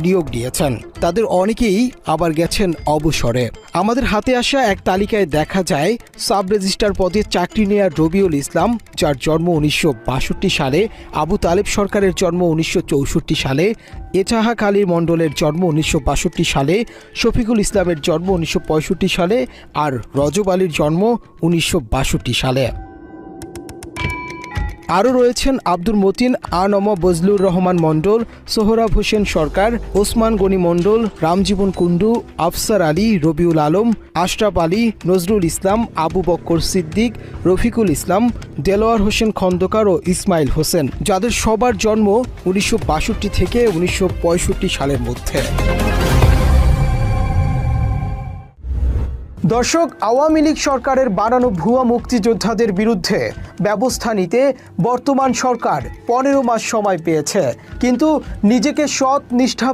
নিয়োগ নিয়েছেন। তাদের অনেকেই আবার গেছেন অবসরে। আমাদের হাতে আসা এক তালিকায় দেখা যায় সাব রেজিস্ট্রার পদে চাকরি নেয়া রবিউল ইসলাম, যার জন্ম 1962 সালে, আবু তালেব সরকারের জন্ম 1964 সালে, এজাহাক আলী মণ্ডলের জন্ম 1962 সালে, শফিকুল ইসলামের জন্ম 1965 সালে আর রজব আলীর জন্ম 1962 সালে। আরও রয়েছেন আব্দুল মতিন, আনম বজলুর রহমান মণ্ডল, সোহরাব হোসেন সরকার, ওসমান গনি মণ্ডল, রামজীবন কুণ্ডু, আফসার আলী, রবিউল আলম, আশরাফ আলী, নজরুল ইসলাম, আবু বক্কর সিদ্দিক, রফিকুল ইসলাম, দেলোয়ার হোসেন খন্দকার ও ইসমাইল হোসেন, যাদের সবার জন্ম 1962 থেকে 1965 সালের মধ্যে। দর্শক, আওয়ামী লীগ সরকারের বানানো ভুয়া মুক্তিযোদ্ধাদের বিরুদ্ধে ব্যবস্থা নিতে বর্তমান সরকার 15 মাস সময় পেয়েছে, কিন্তু নিজেকে সৎ, নিষ্ঠা